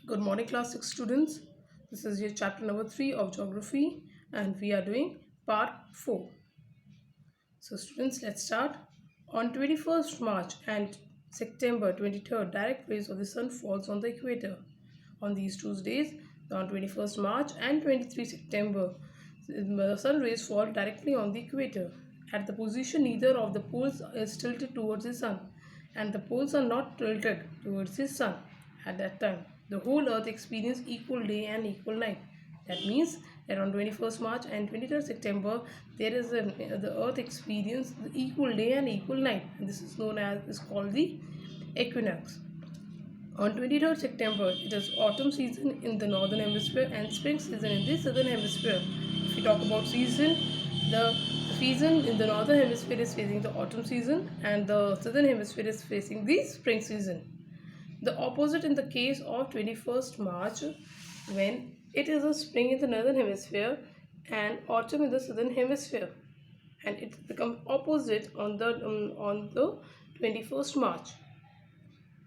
Good morning, class 6 students. This is your chapter number 3 of geography, and we are doing part 4. So, students, let's start. On 21st March and September 23rd, direct rays of the sun falls on the equator. On these two days, on 21st March and 23 September, the sun rays fall directly on the equator. At the position, neither of the poles is tilted towards the sun, and the poles are not tilted towards the sun at that time. The whole earth experiences equal day and equal night. That means that on 21st March and 23rd September, the earth experiences the equal day and equal night. And this is known as, is called the equinox. On 23rd September, it is autumn season in the northern hemisphere and spring season in the southern hemisphere. If we talk about season, the season in the northern hemisphere is facing the autumn season and the southern hemisphere is facing the spring season. The opposite in the case of 21st March, when it is a spring in the northern hemisphere and autumn in the southern hemisphere, and it becomes opposite on the 21st March.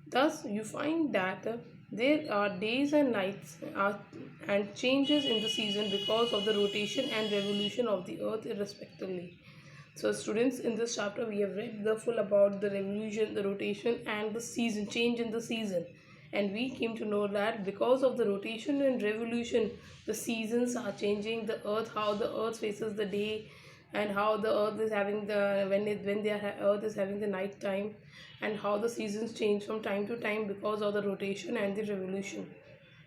Thus, you find that there are days and nights and changes in the season because of the rotation and revolution of the earth respectively. So, students, in this chapter we have read the full about the revolution, the rotation and the season, change in the season. And we came to know that because of the rotation and revolution, the seasons are changing, the earth, how the earth faces the day, and how the earth is having the earth is having the night time, and how the seasons change from time to time because of the rotation and the revolution.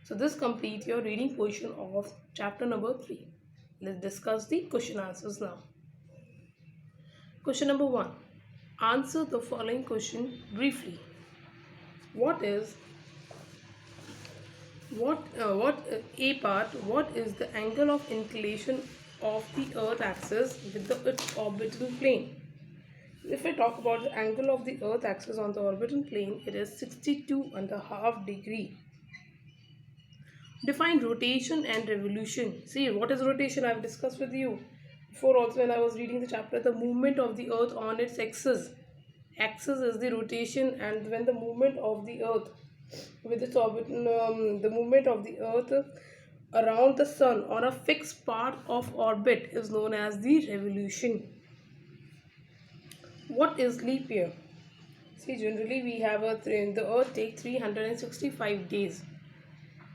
So this completes your reading portion of chapter number 3. Let's discuss the question answers now. Question number 1. Answer the following question briefly. What is A part, what is the angle of inclination of the earth axis with its orbital plane? If I talk about the angle of the earth axis on the orbital plane, it is 62.5 degree. Define rotation and revolution. See, what is rotation? I have discussed with you before also when I was reading the chapter. The movement of the earth on its axis. Axis is the rotation, and when the movement of the earth with its orbit, the movement of the earth around the sun on a fixed part of orbit is known as the revolution. What is leap year? See, generally we have the earth take 365 days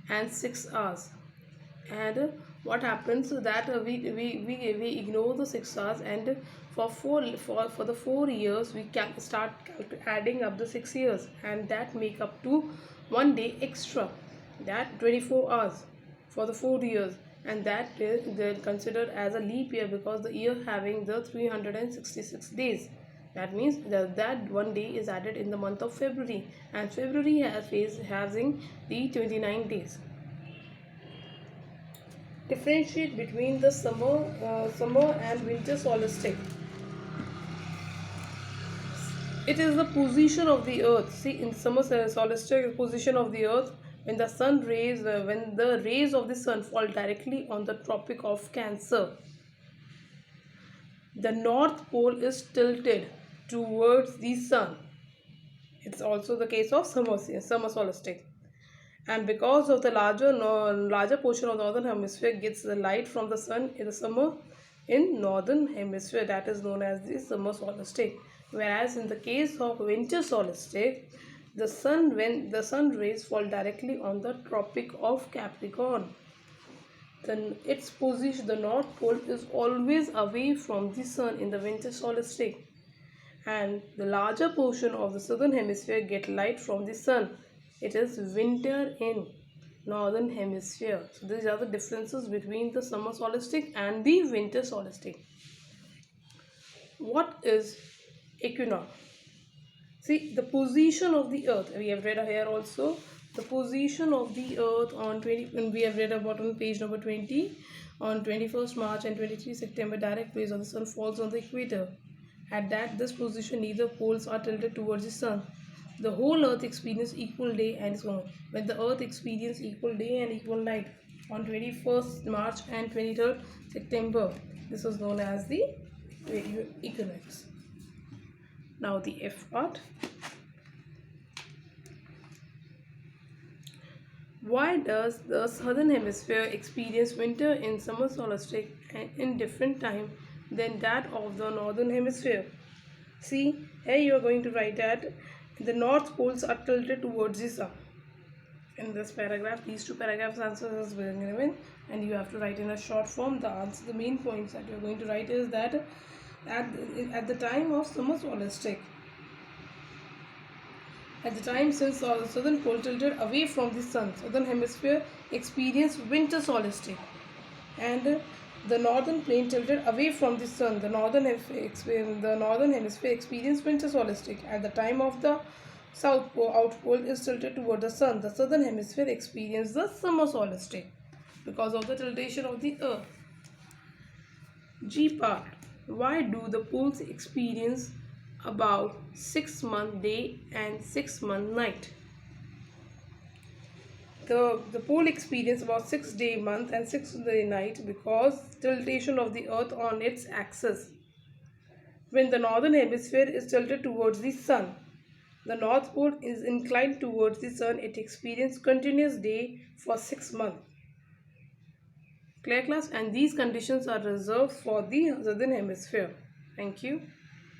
and 6 hours, and what happens is that we ignore the 6 hours, and for the 4 years we can start adding up the 6 years, and that make up to 1 day extra, that 24 hours for the 4 years, and that is they're considered as a leap year because the year having the 366 days. That means that 1 day is added in the month of February, and February having the 29 days. Differentiate between the summer and winter solstice. It is the position of the earth. See, in summer solstice, the position of the earth when the rays of the sun fall directly on the Tropic of Cancer. The North Pole is tilted towards the sun. It's also the case of summer solstice. And because of the larger portion of the northern hemisphere gets the light from the sun in the summer in northern hemisphere, that is known as the summer solstice. Whereas in the case of winter solstice, when the sun rays fall directly on the Tropic of Capricorn, then its position, the North Pole, is always away from the sun in the winter solstice, and the larger portion of the southern hemisphere get light from the sun. It is winter in northern hemisphere. So these are the differences between the summer solstice and the winter solstice. What is equinox? See, the position of the earth, we have read here also, the position of the earth on 20, and we have read about on page number 20, on 21st March and 23 September, direct rays of the sun falls on the equator. At this position, neither poles are tilted towards the sun. The whole earth experiences equal day and so on. When the earth experiences equal day and equal night on 21st March and 23rd September, this is known as the equinox. Now the F part. Why does the southern hemisphere experience winter in summer solstice and in different time than that of the northern hemisphere? See, here you are going to write that the north poles are tilted towards the sun. In this paragraph, these two paragraphs answers has been given, and you have to write in a short form the answer. The main points that you are going to write is that at the time of summer solstice, at the time since the southern pole tilted away from the sun, southern hemisphere experienced winter solstice, and the northern plane tilted away from the sun. The northern hemisphere experienced winter solstice. At the time of the south pole, out pole is tilted toward the sun. The southern hemisphere experienced the summer solstice because of the tiltation of the earth. G part. Why do the poles experience about 6-month day and 6-month night? The pole experience about 6-day month and 6-day night because tiltation of the earth on its axis. When the northern hemisphere is tilted towards the sun, the north pole is inclined towards the sun, it experiences continuous day for 6 months. Clear class? And these conditions are reserved for the southern hemisphere. Thank you.